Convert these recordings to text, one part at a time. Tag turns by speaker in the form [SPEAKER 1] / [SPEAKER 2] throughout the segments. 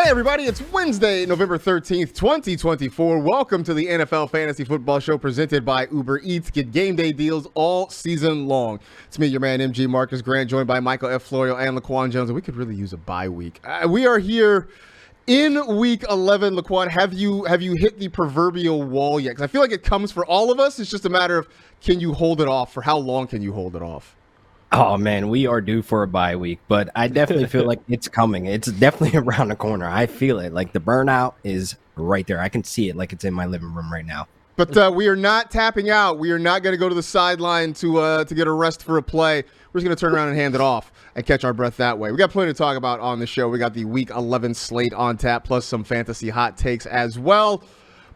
[SPEAKER 1] Hey everybody, it's Wednesday, November 13th, 2024. Welcome to the NFL Fantasy Football Show presented by Uber Eats. Get game day deals all season long. It's me, your man, MG Marcus Grant, joined by Michael F. Florio and Laquan Jones. And we could really use a bye week. We are here in week 11. Laquan, have you hit the proverbial wall yet? Because I feel like it comes for all of us. It's just a matter of, can you hold it off? For how long can you hold it off?
[SPEAKER 2] Oh, man, we are due for a bye week, but I definitely feel like it's coming. It's definitely around the corner. I feel it. Like, the burnout is right there. I can see it like it's in my living room right now.
[SPEAKER 1] But we are not tapping out. We are not going to go to the sideline to get a rest for a play. We're just going to turn around and hand it off and catch our breath that way. We got plenty to talk about on the show. We got the Week 11 slate on tap, plus some fantasy hot takes as well.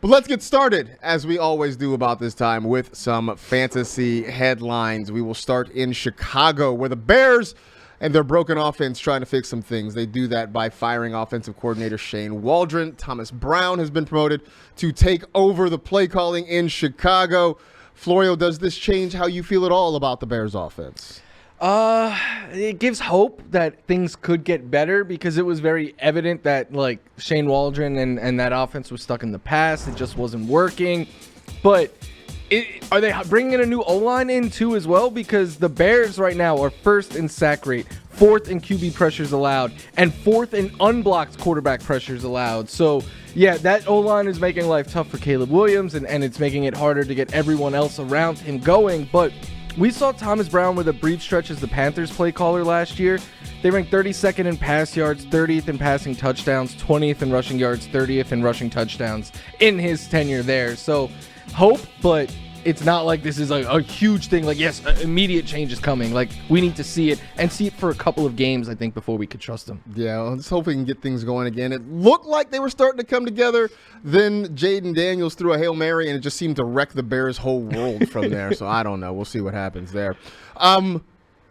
[SPEAKER 1] But let's get started, as we always do about this time, with some fantasy headlines. We will start in Chicago, where the Bears and their broken offense trying to fix some things. They do that by firing offensive coordinator Shane Waldron. Thomas Brown has been promoted to take over the play calling in Chicago. Florio, does this change how you feel at all about the Bears offense?
[SPEAKER 3] It gives hope that things could get better, because it was very evident that like Shane Waldron and that offense was stuck in the past. It just wasn't working. But are they bringing in a new O-line in too as well? Because the Bears right now are first in sack rate, fourth in QB pressures allowed, and fourth in unblocked quarterback pressures allowed. So yeah, that O-line is making life tough for Caleb Williams, and it's making it harder to get everyone else around him going. But we saw Thomas Brown with a brief stretch as the Panthers play caller last year. They ranked 32nd in pass yards, 30th in passing touchdowns, 20th in rushing yards, 30th in rushing touchdowns in his tenure there. So hope, but it's not like this is a huge thing. Like, yes, immediate change is coming. Like, we need to see it, and see it for a couple of games, I think, before we could trust them.
[SPEAKER 1] Yeah, well, let's hope we can get things going again. It looked like they were starting to come together. Then Jaden Daniels threw a Hail Mary, and it just seemed to wreck the Bears' whole world from there. So I don't know. We'll see what happens there.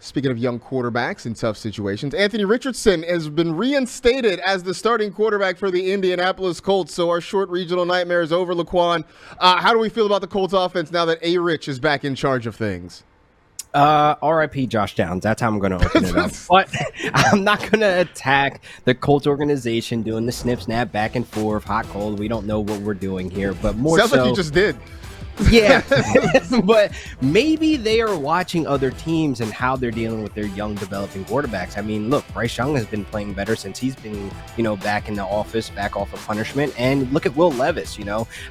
[SPEAKER 1] Speaking of young quarterbacks in tough situations, Anthony Richardson has been reinstated as the starting quarterback for the Indianapolis Colts. So our short regional nightmare is over, Laquan. How do we feel about the Colts offense now that A-Rich is back in charge of things?
[SPEAKER 2] RIP Josh Downs. That's how I'm going to open it up. But I'm not going to attack the Colts organization doing the snip, snap, back and forth, hot, cold. We don't know what we're doing here, but more
[SPEAKER 1] Sounds like you just did.
[SPEAKER 2] Yeah, but maybe they are watching other teams and how they're dealing with their young developing quarterbacks. I mean, look, Bryce Young has been playing better since he's been, back in the office, back off of punishment. And look at Will Levis,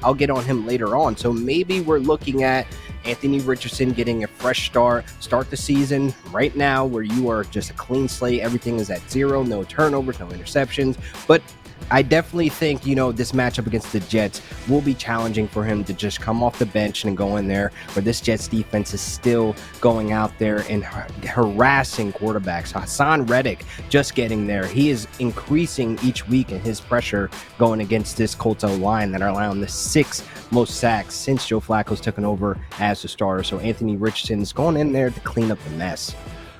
[SPEAKER 2] I'll get on him later on. So maybe we're looking at Anthony Richardson getting a fresh start the season right now, where you are just a clean slate. Everything is at zero, no turnovers, no interceptions. But I definitely think, this matchup against the Jets will be challenging for him to just come off the bench and go in there, where this Jets defense is still going out there and harassing quarterbacks. Hassan Reddick just getting there. He is increasing each week in his pressure going against this Colts O-line that are allowing the sixth most sacks since Joe Flacco's taken over as the starter. So Anthony Richardson's going in there to clean up the mess.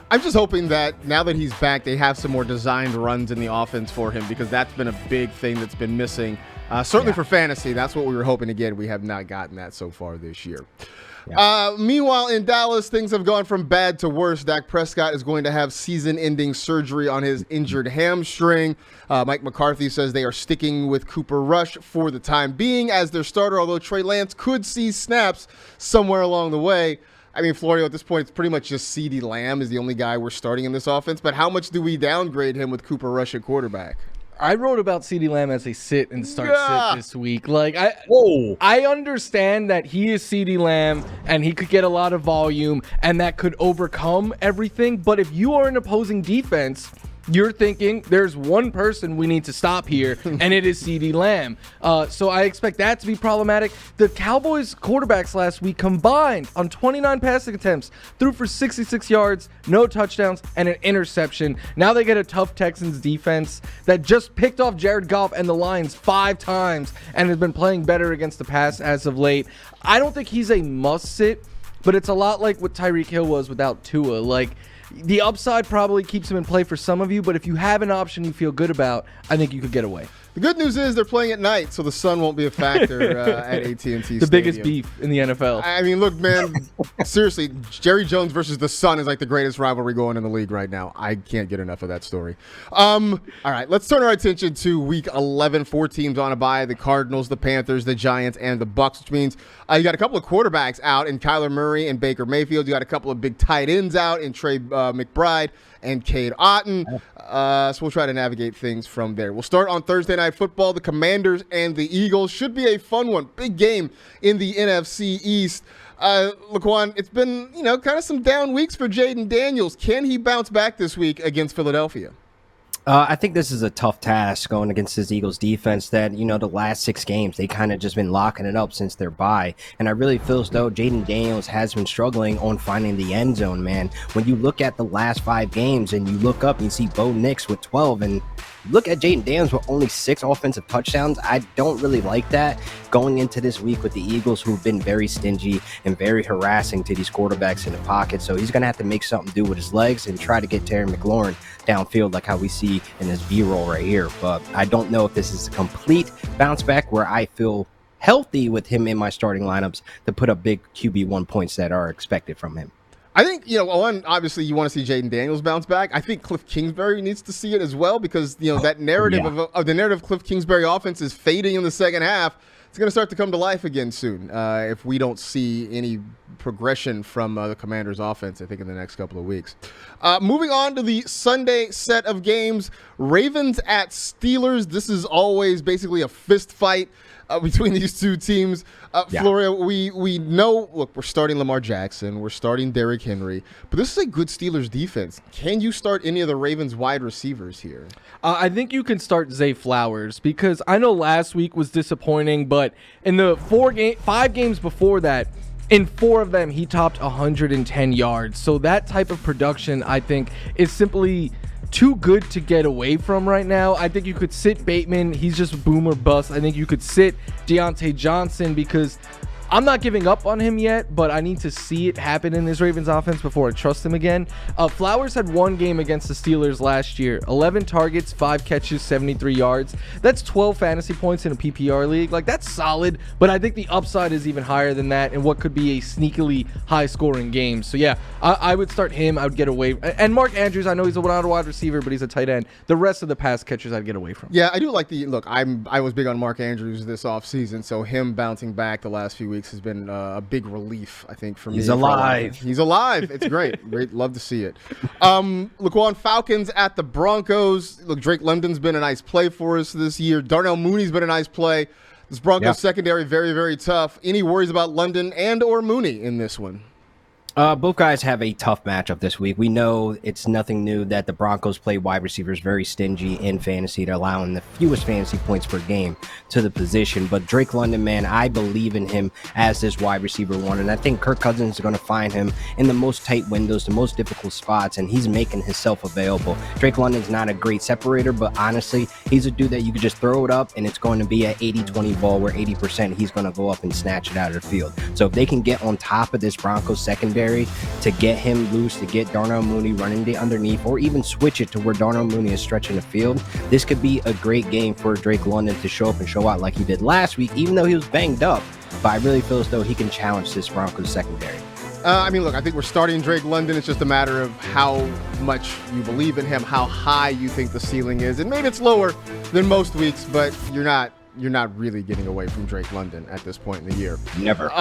[SPEAKER 1] I'm just hoping that now that he's back, they have some more designed runs in the offense for him, because that's been a big thing that's been missing. Certainly for fantasy, that's what we were hoping to get. We have not gotten that so far this year. Yeah. Meanwhile, in Dallas, things have gone from bad to worse. Dak Prescott is going to have season-ending surgery on his injured hamstring. Mike McCarthy says they are sticking with Cooper Rush for the time being as their starter, although Trey Lance could see snaps somewhere along the way. I mean, Florio, at this point, it's pretty much just CeeDee Lamb is the only guy we're starting in this offense. But how much do we downgrade him with Cooper Rush at quarterback?
[SPEAKER 3] I wrote about CeeDee Lamb as a sit and start sit this week. Like, I understand that he is CeeDee Lamb and he could get a lot of volume and that could overcome everything. But if you are an opposing defense, you're thinking there's one person we need to stop here, and it is CeeDee Lamb. So I expect that to be problematic. The Cowboys quarterbacks last week combined on 29 passing attempts, threw for 66 yards, no touchdowns, and an interception. Now they get a tough Texans defense that just picked off Jared Goff and the Lions 5 times and has been playing better against the pass as of late. I don't think he's a must-sit, but it's a lot like what Tyreek Hill was without Tua. Like, the upside probably keeps him in play for some of you, but if you have an option you feel good about, I think you could get away.
[SPEAKER 1] The good news is they're playing at night, so the sun won't be a factor at AT&T Stadium.
[SPEAKER 3] The biggest beef in the NFL.
[SPEAKER 1] I mean, look, man, seriously, Jerry Jones versus the Sun is like the greatest rivalry going in the league right now. I can't get enough of that story. All right, let's turn our attention to Week 11. 4 teams on a bye: the Cardinals, the Panthers, the Giants, and the Bucs, which means you got a couple of quarterbacks out in Kyler Murray and Baker Mayfield. You got a couple of big tight ends out in Trey McBride and Cade Otton. So we'll try to navigate things from there. We'll start on Thursday Night Football. The Commanders and the Eagles should be a fun one. Big game in the NFC East. Laquan, it's been, kind of some down weeks for Jaden Daniels. Can he bounce back this week against Philadelphia?
[SPEAKER 2] I think this is a tough task going against this Eagles defense that, the last 6 games, they kind of just been locking it up since their bye. And I really feel as though Jaden Daniels has been struggling on finding the end zone, man. When you look at the last 5 games and you look up and you see Bo Nix with 12 and look at Jaden Daniels with only 6 offensive touchdowns, I don't really like that going into this week with the Eagles, who've been very stingy and very harassing to these quarterbacks in the pocket. So he's going to have to make something do with his legs and try to get Terry McLaurin downfield like how we see in this B-roll right here. But I don't know if this is a complete bounce back where I feel healthy with him in my starting lineups to put up big QB1 points that are expected from him.
[SPEAKER 1] I think, obviously you want to see Jaden Daniels bounce back. I think Cliff Kingsbury needs to see it as well because, that narrative of the narrative Cliff Kingsbury offense is fading in the second half. It's going to start to come to life again soon if we don't see any progression from the Commanders' offense, I think, in the next couple of weeks. Moving on to the Sunday set of games, Ravens at Steelers. This is always basically a fist fight between these two teams. Floria, we know, look, we're starting Lamar Jackson, we're starting Derrick Henry, but this is a good Steelers defense. Can you start any of the Ravens wide receivers here?
[SPEAKER 3] I think you can start Zay Flowers because I know last week was disappointing, but in the 5 games before that, in 4 of them, he topped 110 yards. So that type of production, I think, is simply too good to get away from right now. I think you could sit Bateman. He's just boom or bust. I think you could sit Deontay Johnson because I'm not giving up on him yet, but I need to see it happen in this Ravens offense before I trust him again. Flowers had 1 game against the Steelers last year. 11 targets, 5 catches, 73 yards. That's 12 fantasy points in a PPR league. Like, that's solid, but I think the upside is even higher than that in what could be a sneakily high-scoring game. So, yeah, I would start him. I would get away. And Mark Andrews, I know he's not a wide receiver, but he's a tight end. The rest of the pass catchers I'd get away from.
[SPEAKER 1] Yeah, I do like I was big on Mark Andrews this offseason, so him bouncing back the last few weeks has been a big relief, I think, for me.
[SPEAKER 2] He's alive.
[SPEAKER 1] He's alive. It's great. Great. Love to see it. Laquan, Falcons at the Broncos. Look, Drake London's been a nice play for us this year. Darnell Mooney's been a nice play. This Broncos secondary, very, very tough. Any worries about London and or Mooney in this one?
[SPEAKER 2] Both guys have a tough matchup this week. We know it's nothing new that the Broncos play wide receivers very stingy in fantasy. They're allowing the fewest fantasy points per game to the position. But Drake London, man, I believe in him as this wide receiver 1. And I think Kirk Cousins is going to find him in the most tight windows, the most difficult spots, and he's making himself available. Drake London's not a great separator, but honestly, he's a dude that you could just throw it up and it's going to be an 80-20 ball where 80% he's going to go up and snatch it out of the field. So if they can get on top of this Broncos secondary to get him loose, to get Darnell Mooney running the underneath, or even switch it to where Darnell Mooney is stretching the field, this could be a great game for Drake London to show up and show out like he did last week, even though he was banged up. But I really feel as though he can challenge this Broncos secondary.
[SPEAKER 1] Look, I think we're starting Drake London. It's just a matter of how much you believe in him, how high you think the ceiling is. And maybe it's lower than most weeks, but you're not really getting away from Drake London at this point in the year.
[SPEAKER 2] Never.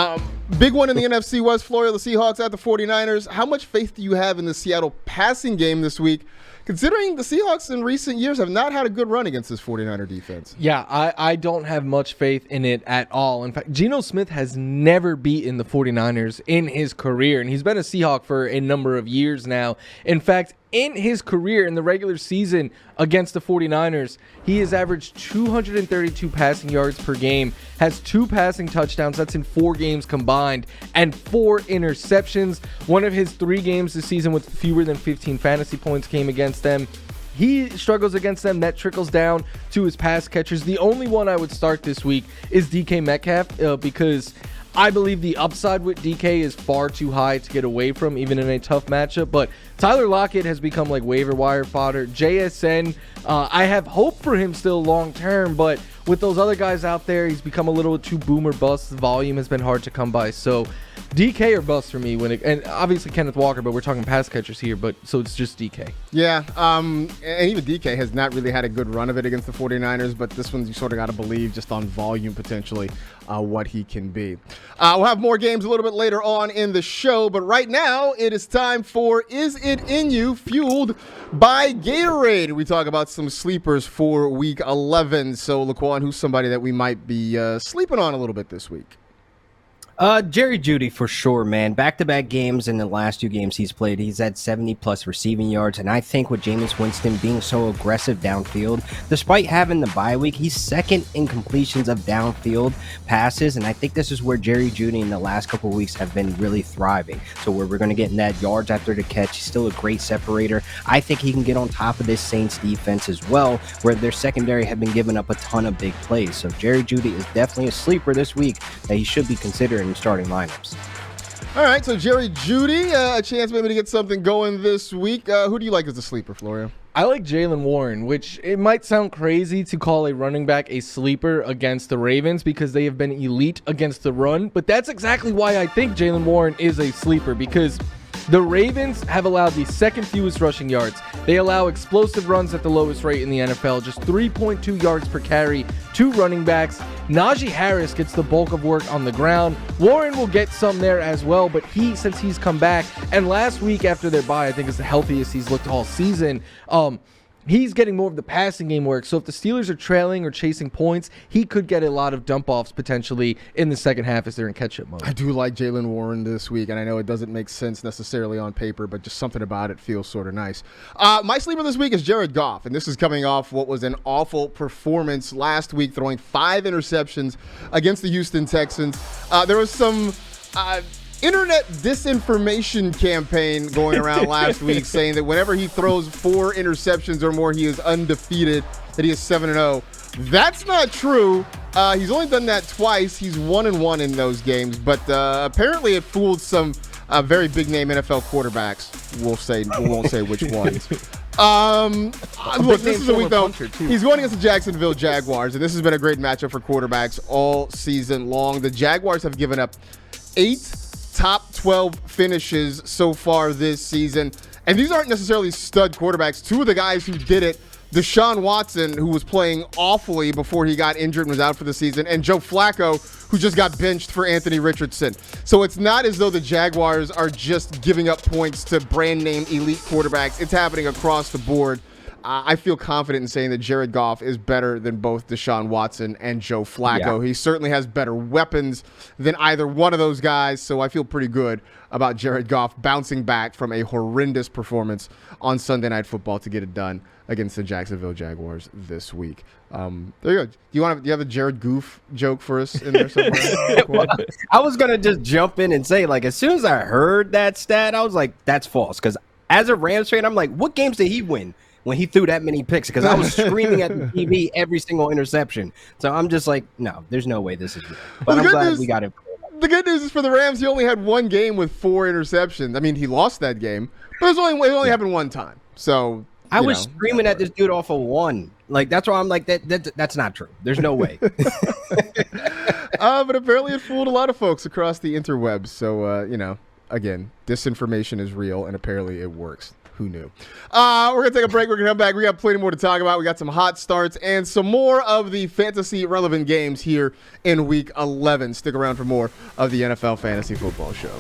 [SPEAKER 1] Big one in the NFC West, Florida, the Seahawks at the 49ers. How much faith do you have in the Seattle passing game this week, considering the Seahawks in recent years have not had a good run against this 49er defense?
[SPEAKER 3] Yeah, I don't have much faith in it at all. In fact, Geno Smith has never beaten the 49ers in his career, and he's been a Seahawk for a number of years now. In fact, in his career in the regular season against the 49ers, he has averaged 232 passing yards per game, has 2 passing touchdowns, that's in 4 games combined, and 4 interceptions. One of his 3 games this season with fewer than 15 fantasy points came against them. He struggles against them. That trickles down to his pass catchers. The only one I would start this week is DK Metcalf because I believe the upside with DK is far too high to get away from, even in a tough matchup. But Tyler Lockett has become like waiver wire fodder. JSN, I have hope for him still long term, but with those other guys out there, he's become a little too boomer bust. The volume has been hard to come by. So DK or bust for me and obviously Kenneth Walker, but we're talking pass catchers here, but so it's just DK.
[SPEAKER 1] Yeah, and even DK has not really had a good run of it against the 49ers, but this one you sort of got to believe just on volume potentially what he can be. We'll have more games a little bit later on in the show, but right now it is time for Is It In You, fueled by Gatorade. We talk about some sleepers for Week 11. So, Laquan, who's somebody that we might be sleeping on a little bit this week?
[SPEAKER 2] Jerry Jeudy for sure, man. Back-to-back games in the last 2 games he's played, he's had 70-plus receiving yards, and I think with Jameis Winston being so aggressive downfield, despite having the bye week, he's second in completions of downfield passes, and I think this is where Jerry Jeudy in the last couple of weeks have been really thriving. So where we're going to get in that yards after the catch, he's still a great separator. I think he can get on top of this Saints defense as well, where their secondary have been giving up a ton of big plays. So Jerry Jeudy is definitely a sleeper this week that he should be considering starting lineups.
[SPEAKER 1] All right, so Jerry Jeudy, a chance maybe to get something going this week. Who do you like as a sleeper, Florio?
[SPEAKER 3] I like Jaylen Warren, which it might sound crazy to call a running back a sleeper against the Ravens because they have been elite against the run, but that's exactly why I think Jaylen Warren is a sleeper, because the Ravens have allowed the second fewest rushing yards. They allow explosive runs at the lowest rate in the NFL, just 3.2 yards per carry, 2 running backs. Najee Harris gets the bulk of work on the ground. Warren will get some there as well, but since he's come back, and last week after their bye, I think is the healthiest he's looked all season, he's getting more of the passing game work. So if the Steelers are trailing or chasing points, he could get a lot of dump-offs potentially in the second half as they're in catch-up mode.
[SPEAKER 1] I do like Jaylen Warren this week, and I know it doesn't make sense necessarily on paper, but just something about it feels sort of nice. My sleeper this week is Jared Goff, and this is coming off what was an awful performance last week, throwing 5 interceptions against the Houston Texans. There was some internet disinformation campaign going around last week saying that whenever he throws 4 interceptions or more, he is undefeated, that he is 7-0. That's not true. He's only done that twice. He's 1-1 in those games, but apparently it fooled some very big-name NFL quarterbacks. We won't say which ones. Look, this is a week, though. He's going against the Jacksonville Jaguars, and this has been a great matchup for quarterbacks all season long. The Jaguars have given up 8 top 12 finishes so far this season. And these aren't necessarily stud quarterbacks. 2 of the guys who did it, Deshaun Watson, who was playing awfully before he got injured and was out for the season, and Joe Flacco, who just got benched for Anthony Richardson. So it's not as though the Jaguars are just giving up points to brand name elite quarterbacks. It's happening across the board. I feel confident in saying that Jared Goff is better than both Deshaun Watson and Joe Flacco. Yeah. He certainly has better weapons than either one of those guys, so I feel pretty good about Jared Goff bouncing back from a horrendous performance on Sunday Night Football to get it done against the Jacksonville Jaguars this week. There you go. Do you have a Jared Goof joke for us in there somewhere?
[SPEAKER 2] Well, I was going to just jump in and say, like, as soon as I heard that stat, I was like, that's false. Because as a Rams fan, I'm like, what games did he win when he threw that many picks? Because I was screaming at the TV every single interception. So I'm just like, no, there's no way this is real. But I'm glad we got it.
[SPEAKER 1] The good news is for the Rams, he only had 1 game with 4 interceptions. I mean, he lost that game, but it only happened 1 time. So
[SPEAKER 2] I was screaming at this dude off of 1. Like, that's why I'm like, that's not true. There's no way.
[SPEAKER 1] But apparently it fooled a lot of folks across the interwebs. So, again, disinformation is real, and apparently it works. Who knew? We're going to take a break. We're going to come back. We got plenty more to talk about. We got some hot starts and some more of the fantasy-relevant games here in Week 11. Stick around for more of the NFL Fantasy Football Show.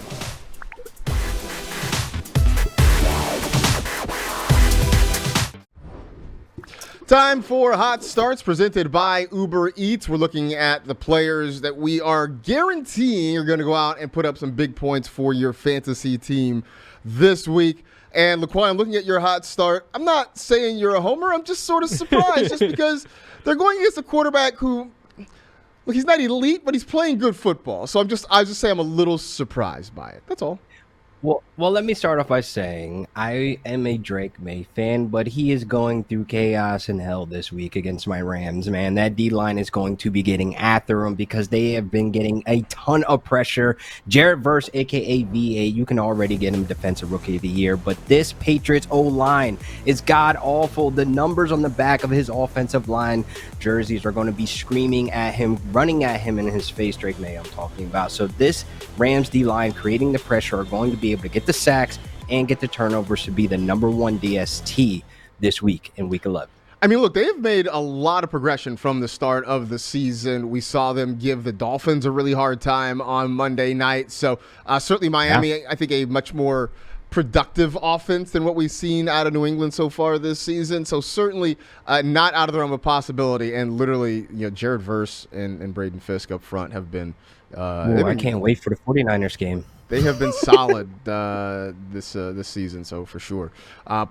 [SPEAKER 1] Time for Hot Starts presented by Uber Eats. We're looking at the players that we are guaranteeing are going to go out and put up some big points for your fantasy team this week. And Laquan, I'm looking at your hot start. I'm not saying you're a homer. I'm just sort of surprised just because they're going against a quarterback who, look, he's not elite, but he's playing good football. So I just say I'm a little surprised by it. That's all.
[SPEAKER 2] Well, let me start off by saying I am a Drake May fan, but he is going through chaos and hell this week against my Rams, man. That D-line is going to be getting after him because they have been getting a ton of pressure. Jared Verse, a.k.a. VA, you can already get him Defensive Rookie of the Year, but this Patriots O-line is god-awful. The numbers on the back of his offensive line jerseys are going to be screaming at him, running at him in his face. Drake May I'm talking about. So this Rams D-line creating the pressure are going to be able to get the sacks and get the turnovers to be the number one DST this week in week 11.
[SPEAKER 1] I mean, look, they've made a lot of progression from the start of the season. We saw them give the Dolphins a really hard time on Monday night. So certainly Miami, I think, a much more productive offense than what we've seen out of New England so far this season. So certainly not out of the realm of possibility. And literally, Jared Verse and Braden Fisk up front have been
[SPEAKER 2] I can't wait for the 49ers game.
[SPEAKER 1] They have been solid this season, so for sure.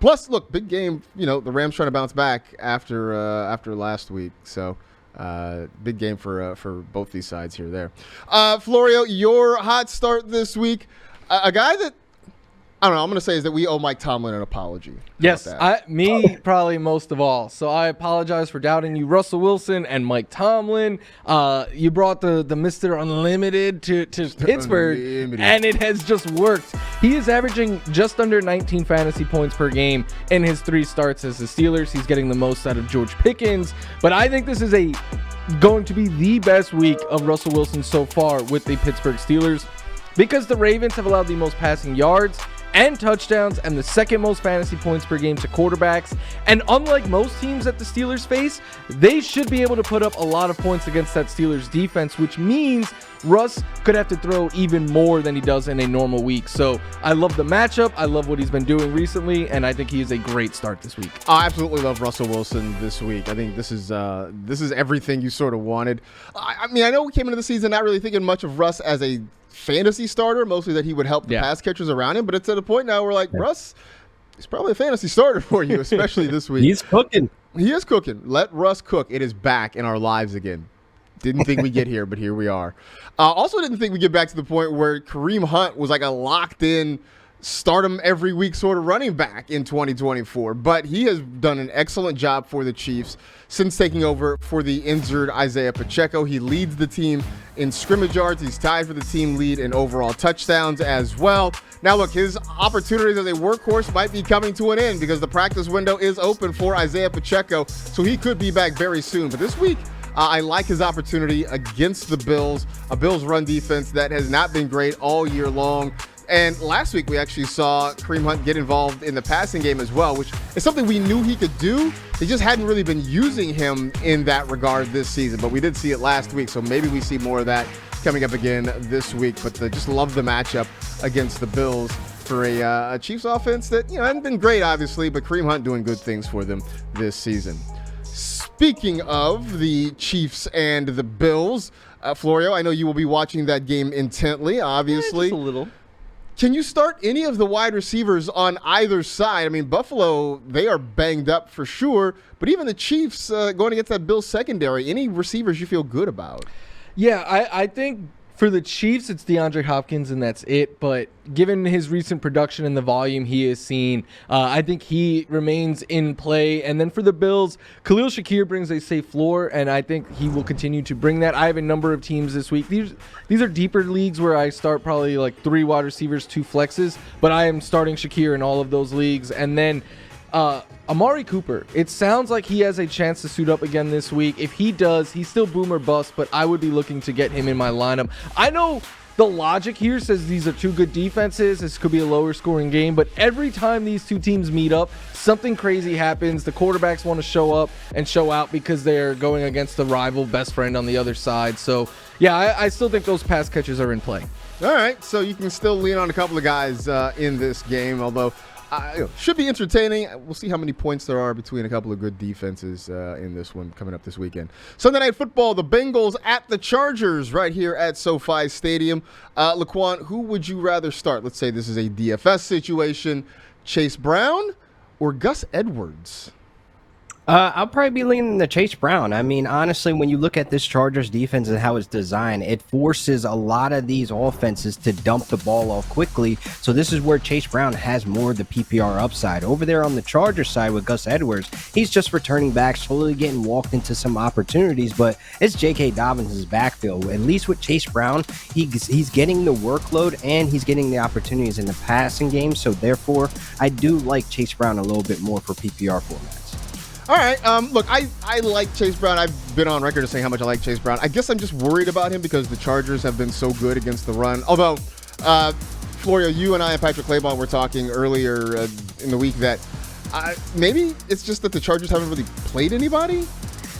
[SPEAKER 1] Plus, look, big game. The Rams trying to bounce back after last week, so big game for both these sides here. There, Florio, your hot start this week. A guy that I don't know. I'm going to say is that we owe Mike Tomlin an apology.
[SPEAKER 3] Yes, me probably most of all. So I apologize for doubting you, Russell Wilson and Mike Tomlin. You brought the Mr. Unlimited to Pittsburgh,
[SPEAKER 1] Unlimited.
[SPEAKER 3] And it has just worked. He is averaging just under 19 fantasy points per game in his 3 starts as the Steelers. He's getting the most out of George Pickens. But I think this is going to be the best week of Russell Wilson so far with the Pittsburgh Steelers because the Ravens have allowed the most passing yards and touchdowns and the second most fantasy points per game to quarterbacks. And unlike most teams that the Steelers face, they should be able to put up a lot of points against that Steelers defense, which means Russ could have to throw even more than he does in a normal week. So I love the matchup. I love what he's been doing recently, and I think he is a great start this week.
[SPEAKER 1] I absolutely love Russell Wilson this week. I think this is everything you sort of wanted. I mean, I know we came into the season not really thinking much of Russ as a fantasy starter, mostly that he would help the pass catchers around him, but it's at a point now where Russ is probably a fantasy starter for you, especially this week.
[SPEAKER 2] He's cooking.
[SPEAKER 1] He is cooking. Let Russ cook. It is back in our lives again. Didn't think we'd get here, but here we are. Also didn't think we'd get back to the point where Kareem Hunt was like a locked-in start him every week sort of running back in 2024. But he has done an excellent job for the Chiefs since taking over for the injured Isaiah Pacheco. He leads the team in scrimmage yards. He's tied for the team lead in overall touchdowns as well. Now, look, his opportunities as a workhorse might be coming to an end because the practice window is open for Isaiah Pacheco, so he could be back very soon. But this week, I like his opportunity against the Bills, a Bills run defense that has not been great all year long. And last week, we actually saw Kareem Hunt get involved in the passing game as well, which is something we knew he could do. They just hadn't really been using him in that regard this season, but we did see it last week, so maybe we see more of that coming up again this week. But just love the matchup against the Bills for a Chiefs offense that hadn't been great, obviously, but Kareem Hunt doing good things for them this season. Speaking of the Chiefs and the Bills, Florio, I know you will be watching that game intently, obviously.
[SPEAKER 3] Just a little.
[SPEAKER 1] Can you start any of the wide receivers on either side? I mean, Buffalo, they are banged up for sure, but even the Chiefs going against that Bills secondary, any receivers you feel good about?
[SPEAKER 3] Yeah, I think for the Chiefs, it's DeAndre Hopkins, and that's it. But given his recent production and the volume he has seen, I think he remains in play. And then for the Bills, Khalil Shakir brings a safe floor, and I think he will continue to bring that. I have a number of teams this week. These are deeper leagues where I start probably like 3 wide receivers, 2 flexes, but I am starting Shakir in all of those leagues. And then Amari Cooper, it sounds like he has a chance to suit up again this week. If he does, he's still boom or bust, but I would be looking to get him in my lineup. I know the logic here says these are 2 good defenses. This could be a lower scoring game, but every time these 2 teams meet up, something crazy happens. The quarterbacks want to show up and show out because they're going against the rival best friend on the other side. So, yeah, I still think those pass catches are in play.
[SPEAKER 1] All right, so you can still lean on a couple of guys in this game, although should be entertaining. We'll see how many points there are between a couple of good defenses in this one coming up this weekend. Sunday Night Football, the Bengals at the Chargers right here at SoFi Stadium. Laquan, who would you rather start? Let's say this is a DFS situation. Chase Brown or Gus Edwards?
[SPEAKER 2] I'll probably be leaning to Chase Brown. I mean, honestly, when you look at this Chargers defense and how it's designed, it forces a lot of these offenses to dump the ball off quickly. So this is where Chase Brown has more of the PPR upside. Over there on the Chargers side with Gus Edwards, he's just returning back, slowly getting walked into some opportunities, but it's J.K. Dobbins' backfield. At least with Chase Brown, he's getting the workload and he's getting the opportunities in the passing game. So therefore, I do like Chase Brown a little bit more for PPR formats.
[SPEAKER 1] All right. Look, I like Chase Brown. I've been on record as saying how much I like Chase Brown. I guess I'm just worried about him because the Chargers have been so good against the run. Although, Florio, you and I and Patrick Claybon were talking earlier in the week that maybe it's just that the Chargers haven't really played anybody.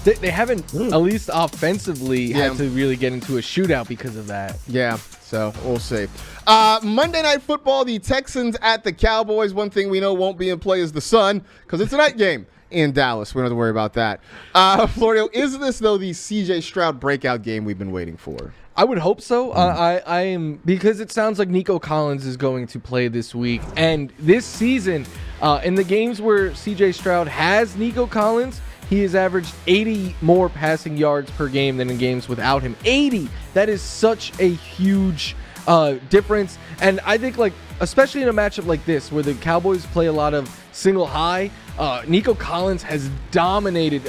[SPEAKER 3] They haven't, at least offensively, had to really get into a shootout because of that.
[SPEAKER 1] Yeah, so we'll see. Monday Night Football, the Texans at the Cowboys. One thing we know won't be in play is the sun because it's a night game in Dallas. We don't have to worry about that. Florio, is this, though, the C.J. Stroud breakout game we've been waiting for?
[SPEAKER 3] I would hope so. I am, because it sounds like Nico Collins is going to play this week. And this season, in the games where C.J. Stroud has Nico Collins, he has averaged 80 more passing yards per game than in games without him. 80! That is such a huge difference. And I think, like, especially in a matchup like this where the Cowboys play a lot of single high, Nico Collins has dominated.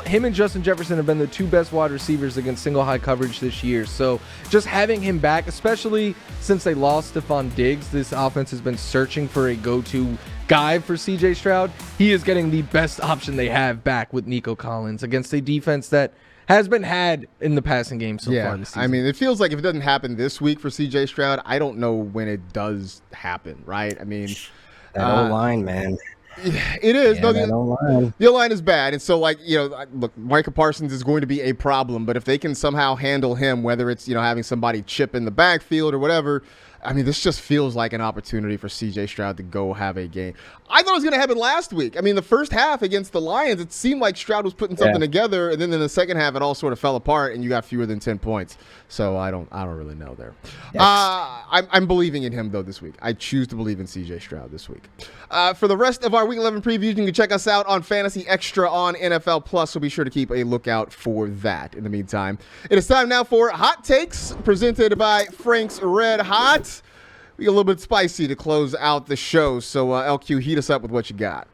[SPEAKER 3] Him and Justin Jefferson have been the two best wide receivers against single high coverage this year. So just having him back, especially since they lost Stephon Diggs, this offense has been searching for a go-to guy for CJ Stroud. He is getting the best option they have back with Nico Collins against a defense that has been had in the passing game so far this season.
[SPEAKER 1] I mean, it feels like if it doesn't happen this week for CJ Stroud, I don't know when it does happen, right? I mean,
[SPEAKER 2] that O-line, man.
[SPEAKER 1] It is.
[SPEAKER 2] Yeah,
[SPEAKER 1] no, the O-line is bad. And so, like, look, Micah Parsons is going to be a problem, but if they can somehow handle him, whether it's, having somebody chip in the backfield or whatever, I mean, this just feels like an opportunity for C.J. Stroud to go have a game. I thought it was going to happen last week. I mean, the first half against the Lions, it seemed like Stroud was putting something together, and then in the second half, it all sort of fell apart, and you got fewer than 10 points. So I don't really know there. I'm believing in him, though, this week. I choose to believe in C.J. Stroud this week. For the rest of our Week 11 previews, you can check us out on Fantasy Extra on NFL Plus, so be sure to keep a lookout for that. In the meantime, it is time now for Hot Takes, presented by Frank's Red Hot. We get a little bit spicy to close out the show, so LQ, heat us up with what you got.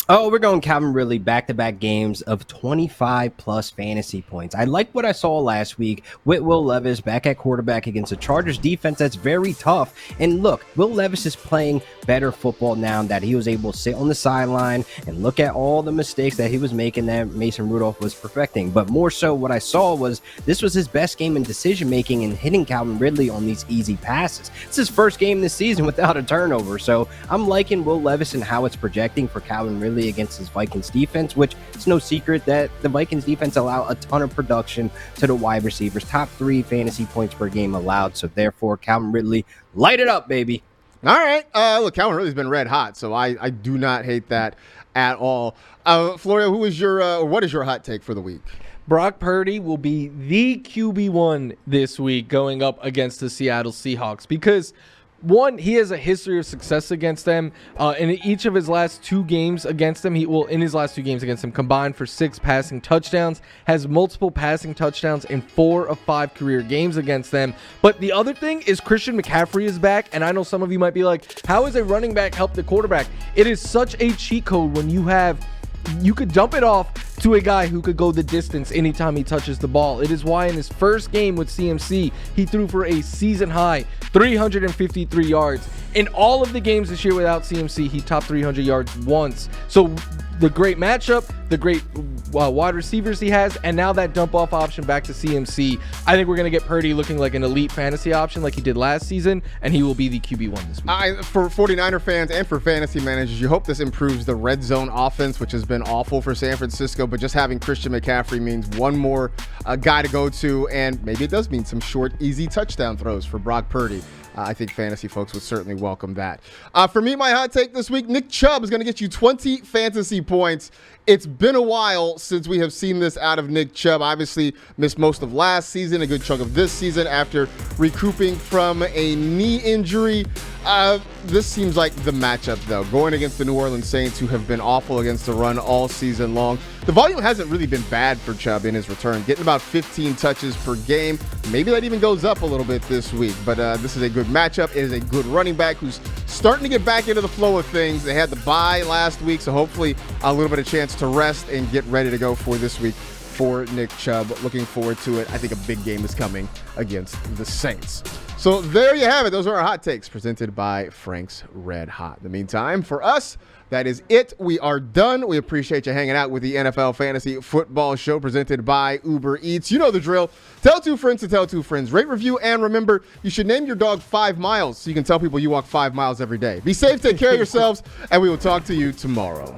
[SPEAKER 2] Oh, we're going Calvin Ridley, back-to-back games of 25-plus fantasy points. I like what I saw last week with Will Levis back at quarterback against a Chargers defense that's very tough. And look, Will Levis is playing better football now that he was able to sit on the sideline and look at all the mistakes that he was making that Mason Rudolph was perfecting. But more so, what I saw was this was his best game in decision-making and hitting Calvin Ridley on these easy passes. It's his first game this season without a turnover. So I'm liking Will Levis and how it's projecting for Calvin Ridley against his Vikings defense, which it's no secret that the Vikings defense allow a ton of production to the wide receivers, top 3 fantasy points per game allowed. So therefore, Calvin Ridley, light it up, baby.
[SPEAKER 1] All right. Look, Calvin Ridley's been red hot, so I do not hate that at all. Florio, who is your what is your hot take for the week?
[SPEAKER 3] Brock Purdy will be the QB1 this week going up against the Seattle Seahawks because one, he has a history of success against them. In each of his last 2 games against them, in his last 2 games against them, combined for 6 passing touchdowns, has multiple passing touchdowns in 4 of 5 career games against them. But the other thing is Christian McCaffrey is back, and I know some of you might be like, how is a running back help the quarterback? It is such a cheat code when you could dump it off to a guy who could go the distance anytime he touches the ball. It is why in his first game with CMC, he threw for a season high 353 yards. In all of the games this year without CMC, he topped 300 yards once. So the great matchup, the great wide receivers he has, and now that dump-off option back to CMC. I think we're going to get Purdy looking like an elite fantasy option like he did last season, and he will be the QB1 this week.
[SPEAKER 1] For 49er fans and for fantasy managers, you hope this improves the red zone offense, which has been awful for San Francisco, but just having Christian McCaffrey means one more guy to go to, and maybe it does mean some short, easy touchdown throws for Brock Purdy. I think fantasy folks would certainly welcome that. For me, my hot take this week, Nick Chubb is going to get you 20 fantasy points. It's been a while since we have seen this out of Nick Chubb. Obviously, missed most of last season, a good chunk of this season after recouping from a knee injury. This seems like the matchup, though. Going against the New Orleans Saints, who have been awful against the run all season long. The volume hasn't really been bad for Chubb in his return, getting about 15 touches per game. Maybe that even goes up a little bit this week, but this is a good matchup. It is a good running back who's starting to get back into the flow of things. They had the bye last week, so hopefully a little bit of chance to rest and get ready to go for this week for Nick Chubb. Looking forward to it. I think a big game is coming against the Saints. So there you have it. Those are our hot takes presented by Frank's Red Hot. In the meantime, for us, that is it. We are done. We appreciate you hanging out with the NFL Fantasy Football Show presented by Uber Eats. You know the drill. Tell two friends to tell two friends. Rate, review, and remember, you should name your dog 5 miles so you can tell people you walk 5 miles every day. Be safe, take care of yourselves, and we will talk to you tomorrow.